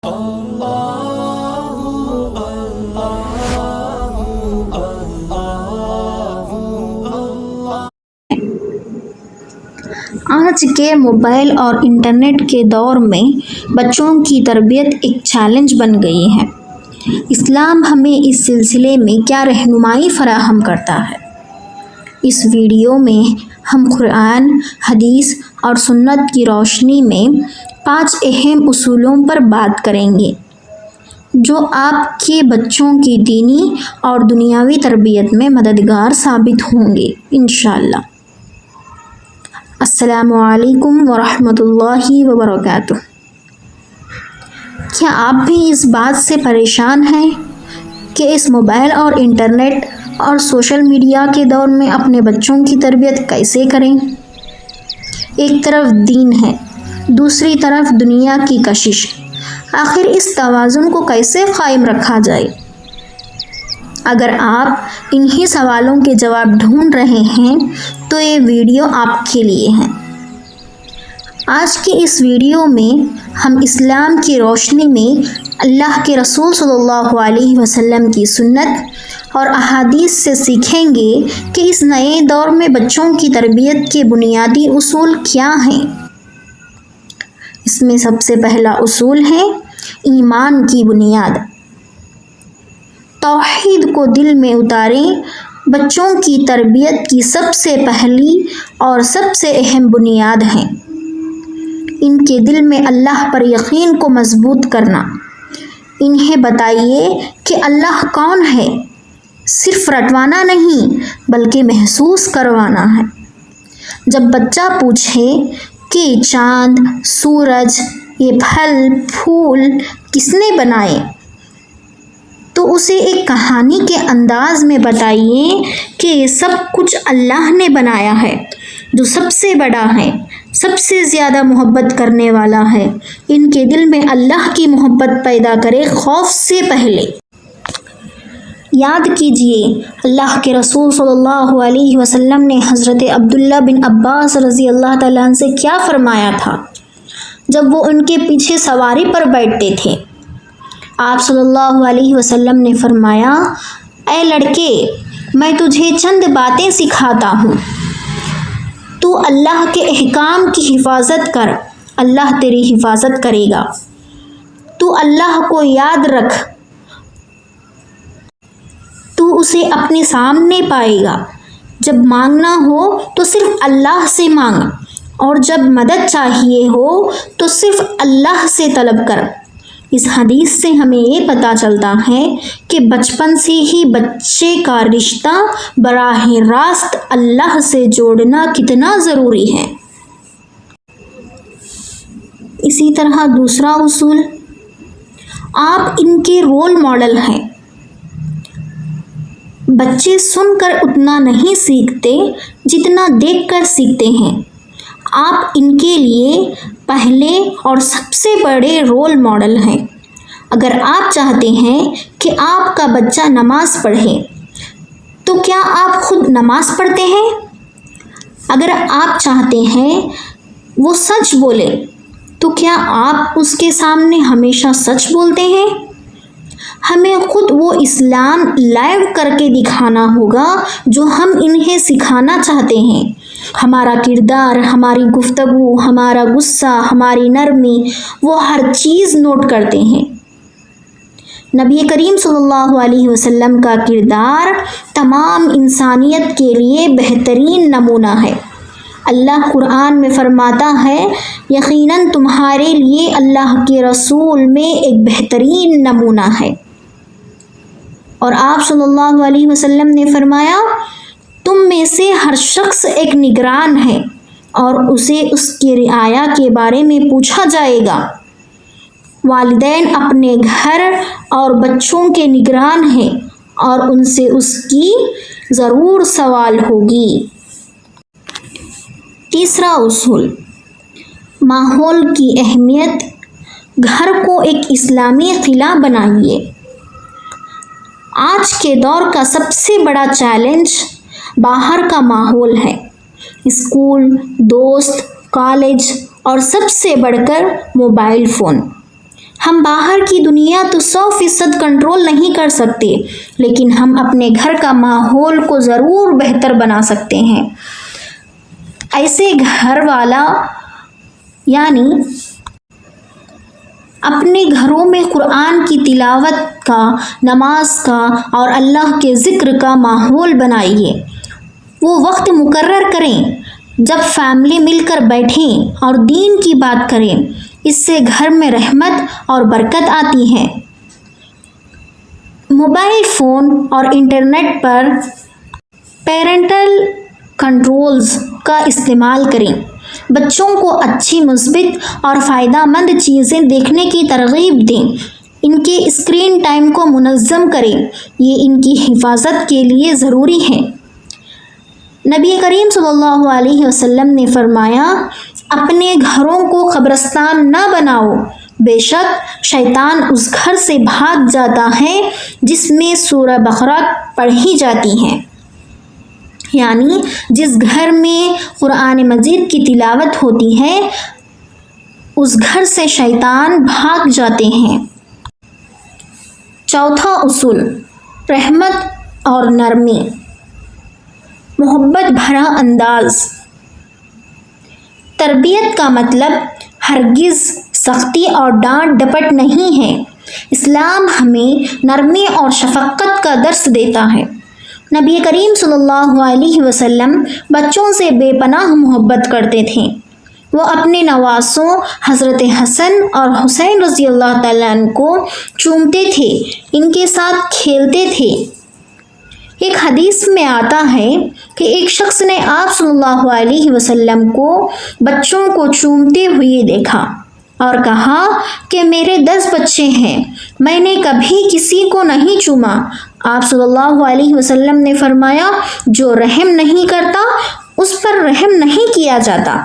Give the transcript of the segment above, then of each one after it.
آج کے موبائل اور انٹرنیٹ کے دور میں بچوں کی تربیت ایک چیلنج بن گئی ہے۔ اسلام ہمیں اس سلسلے میں کیا رہنمائی فراہم کرتا ہے؟ اس ویڈیو میں ہم قرآن، حدیث اور سنت کی روشنی میں 5 اہم اصولوں پر بات کریں گے جو آپ کے بچوں کی دینی اور دنیاوی تربیت میں مددگار ثابت ہوں گے انشاءاللہ۔ السلام علیکم ورحمۃ اللہ وبرکاتہ۔ کیا آپ بھی اس بات سے پریشان ہیں کہ اس موبائل اور انٹرنیٹ اور سوشل میڈیا کے دور میں اپنے بچوں کی تربیت کیسے کریں؟ ایک طرف دین ہے، دوسری طرف دنیا کی کشش، آخر اس توازن کو کیسے قائم رکھا جائے؟ اگر آپ انہی سوالوں کے جواب ڈھونڈ رہے ہیں تو یہ ویڈیو آپ کے لیے ہے۔ آج کی اس ویڈیو میں ہم اسلام کی روشنی میں اللہ کے رسول صلی اللہ علیہ وسلم کی سنت اور احادیث سے سیکھیں گے کہ اس نئے دور میں بچوں کی تربیت کے بنیادی اصول کیا ہیں۔ اس میں سب سے پہلا اصول ہے ایمان کی بنیاد۔ توحید کو دل میں اتاریں۔ بچوں کی تربیت کی سب سے پہلی اور سب سے اہم بنیاد ہے ان کے دل میں اللہ پر یقین کو مضبوط کرنا۔ انہیں بتائیے کہ اللہ کون ہے، صرف رٹوانا نہیں بلکہ محسوس کروانا ہے۔ جب بچہ پوچھے کہ چاند، سورج، یہ پھل پھول کس نے بنائے، تو اسے ایک کہانی کے انداز میں بتائیے کہ یہ سب کچھ اللہ نے بنایا ہے جو سب سے بڑا ہے، سب سے زیادہ محبت کرنے والا ہے۔ ان کے دل میں اللہ کی محبت پیدا کرے خوف سے پہلے۔ یاد کیجئے اللہ کے رسول صلی اللہ علیہ وسلم نے حضرت عبداللہ بن عباس رضی اللہ تعالیٰ عنہ سے کیا فرمایا تھا جب وہ ان کے پیچھے سواری پر بیٹھتے تھے؟ آپ صلی اللہ علیہ وسلم نے فرمایا، اے لڑکے، میں تجھے چند باتیں سکھاتا ہوں، تو اللہ کے احکام کی حفاظت کر، اللہ تیری حفاظت کرے گا۔ تو اللہ کو یاد رکھ، تو اسے اپنے سامنے پائے گا۔ جب مانگنا ہو تو صرف اللہ سے مانگ، اور جب مدد چاہیے ہو تو صرف اللہ سے طلب کر۔ اس حدیث سے ہمیں یہ پتہ چلتا ہے کہ بچپن سے ہی بچے کا رشتہ براہ راست اللہ سے جوڑنا کتنا ضروری ہے۔ اسی طرح دوسرا اصول، آپ ان کے رول ماڈل ہیں۔ بچے سن کر اتنا نہیں سیکھتے جتنا دیکھ کر سیکھتے ہیں۔ آپ ان کے لیے پہلے اور سب سے بڑے رول ماڈل ہیں۔ اگر آپ چاہتے ہیں کہ آپ کا بچہ نماز پڑھے تو کیا آپ خود نماز پڑھتے ہیں؟ اگر آپ چاہتے ہیں وہ سچ بولے تو کیا آپ اس کے سامنے ہمیشہ سچ بولتے ہیں؟ ہمیں خود وہ اسلام لائیو کر کے دکھانا ہوگا جو ہم انہیں سکھانا چاہتے ہیں۔ ہمارا کردار، ہماری گفتگو، ہمارا غصہ، ہماری نرمی، وہ ہر چیز نوٹ کرتے ہیں۔ نبی کریم صلی اللہ علیہ وسلم کا کردار تمام انسانیت کے لیے بہترین نمونہ ہے۔ اللہ قرآن میں فرماتا ہے، یقیناً تمہارے لیے اللہ کے رسول میں ایک بہترین نمونہ ہے۔ اور آپ صلی اللہ علیہ وسلم نے فرمایا، تم میں سے ہر شخص ایک نگران ہے اور اسے اس کی رعایا کے بارے میں پوچھا جائے گا۔ والدین اپنے گھر اور بچوں کے نگران ہیں اور ان سے اس کی ضرور سوال ہوگی۔ تیسرا اصول، ماحول کی اہمیت۔ گھر کو ایک اسلامی قلعہ بنائیے۔ آج کے دور کا سب سے بڑا چیلنج باہر کا ماحول ہے۔ اسکول، دوست، کالج اور سب سے بڑھ کر موبائل فون۔ ہم باہر کی دنیا تو 100% کنٹرول نہیں کر سکتے، لیکن ہم اپنے گھر کا ماحول کو ضرور بہتر بنا سکتے ہیں۔ ایسے گھر والا یعنی اپنے گھروں میں قرآن کی تلاوت کا، نماز کا اور اللہ کے ذکر کا ماحول بنائیے۔ وہ وقت مقرر کریں جب فیملی مل کر بیٹھیں اور دین کی بات کریں، اس سے گھر میں رحمت اور برکت آتی ہے۔ موبائل فون اور انٹرنیٹ پر پیرنٹل کنٹرولز کا استعمال کریں۔ بچوں کو اچھی، مثبت اور فائدہ مند چیزیں دیکھنے کی ترغیب دیں۔ ان کے اسکرین ٹائم کو منظم کریں، یہ ان کی حفاظت کے لیے ضروری ہے۔ نبی کریم صلی اللہ علیہ وسلم نے فرمایا، اپنے گھروں کو قبرستان نہ بناؤ، بے شک شیطان اس گھر سے بھاگ جاتا ہے جس میں سورہ بقرہ پڑھی جاتی ہے، یعنی جس گھر میں قرآن مجید کی تلاوت ہوتی ہے اس گھر سے شیطان بھاگ جاتے ہیں۔ چوتھا اصول، رحمت اور نرمی، محبت بھرا انداز۔ تربیت کا مطلب ہرگز سختی اور ڈانٹ ڈپٹ نہیں ہے۔ اسلام ہمیں نرمی اور شفقت کا درس دیتا ہے۔ نبی کریم صلی اللہ علیہ وسلم بچوں سے بے پناہ محبت کرتے تھے۔ وہ اپنے نواسوں حضرت حسن اور حسین رضی اللہ تعالیٰ عنہ کو چومتے تھے، ان کے ساتھ کھیلتے تھے۔ ایک حدیث میں آتا ہے کہ ایک شخص نے آپ صلی اللہ علیہ وسلم کو بچوں کو چومتے ہوئے دیکھا اور کہا کہ میرے 10 بچے ہیں، میں نے کبھی کسی کو نہیں چوما۔ آپ صلی اللہ علیہ وسلم نے فرمایا، جو رحم نہیں کرتا اس پر رحم نہیں کیا جاتا۔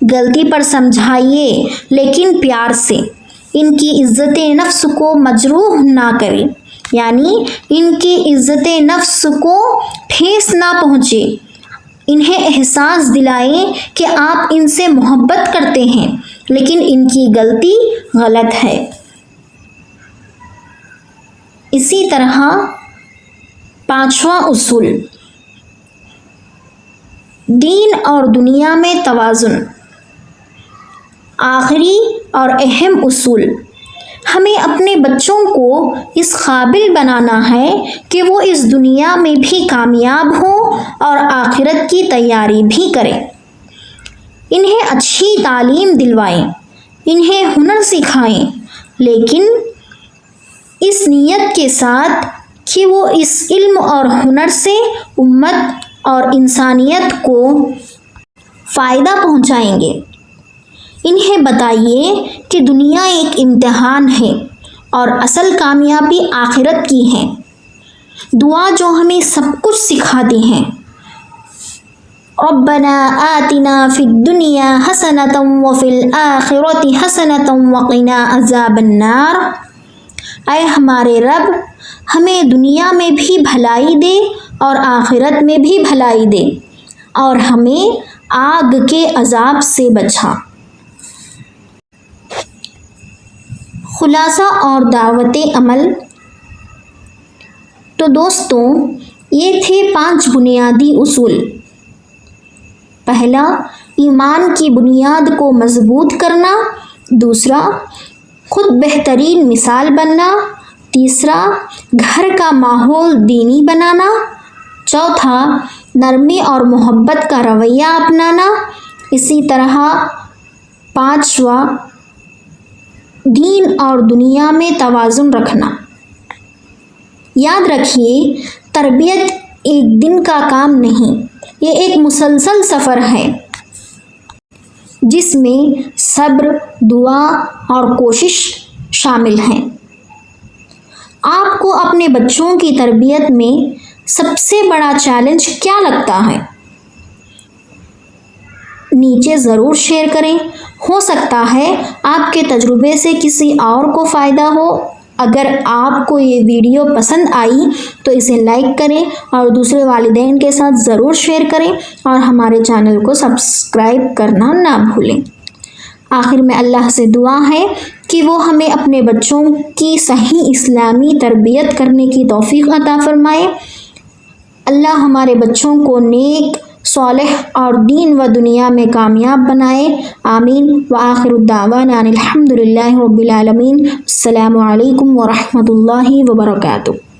غلطی پر سمجھائیے لیکن پیار سے، ان کی عزت نفس کو مجروح نہ کریں، یعنی ان کی عزت نفس کو ٹھیس نہ پہنچے۔ انہیں احساس دلائیں کہ آپ ان سے محبت کرتے ہیں لیکن ان کی غلطی غلط ہے۔ اسی طرح پانچواں اصول، دین اور دنیا میں توازن۔ آخری اور اہم اصول، ہمیں اپنے بچوں کو اس قابل بنانا ہے کہ وہ اس دنیا میں بھی کامیاب ہوں اور آخرت کی تیاری بھی کریں۔ انہیں اچھی تعلیم دلوائیں، انہیں ہنر سکھائیں، لیکن اس نیت کے ساتھ کہ وہ اس علم اور ہنر سے امت اور انسانیت کو فائدہ پہنچائیں گے۔ انہیں بتائیے کہ دنیا ایک امتحان ہے اور اصل کامیابی آخرت کی ہے۔ دعا جو ہمیں سب کچھ سکھاتی ہے، ربنا آتنا فی الدنیا حسنۃ وفی الآخرۃ حسنۃ وقنا عذاب النار۔ اے ہمارے رب، ہمیں دنیا میں بھی بھلائی دے اور آخرت میں بھی بھلائی دے اور ہمیں آگ کے عذاب سے بچا۔ خلاصہ اور دعوت عمل۔ تو دوستوں، یہ تھے 5 بنیادی اصول۔ پہلا، ایمان کی بنیاد کو مضبوط کرنا۔ دوسرا، خود بہترین مثال بننا۔ تیسرا، گھر کا ماحول دینی بنانا۔ چوتھا، نرمی اور محبت کا رویہ اپنانا۔ اسی طرح 5واں، دین اور دنیا میں توازن رکھنا۔ یاد رکھیے، تربیت ایک دن کا کام نہیں، یہ ایک مسلسل سفر ہے جس میں صبر، دعا اور کوشش شامل ہیں۔ آپ کو اپنے بچوں کی تربیت میں سب سے بڑا چیلنج کیا لگتا ہے؟ نیچے ضرور شیئر کریں، ہو سکتا ہے آپ کے تجربے سے کسی اور کو فائدہ ہو۔ اگر آپ کو یہ ویڈیو پسند آئی تو اسے لائک کریں اور دوسرے والدین کے ساتھ ضرور شیئر کریں اور ہمارے چینل کو سبسکرائب کرنا نہ بھولیں۔ آخر میں اللہ سے دعا ہے کہ وہ ہمیں اپنے بچوں کی صحیح اسلامی تربیت کرنے کی توفیق عطا فرمائے۔ اللہ ہمارے بچوں کو نیک، صالح اور دین و دنیا میں کامیاب بنائے، آمین۔ وآخر الدعوانا ان الحمد للہ رب العالمین۔ السلام علیکم ورحمۃ اللہ وبرکاتہ۔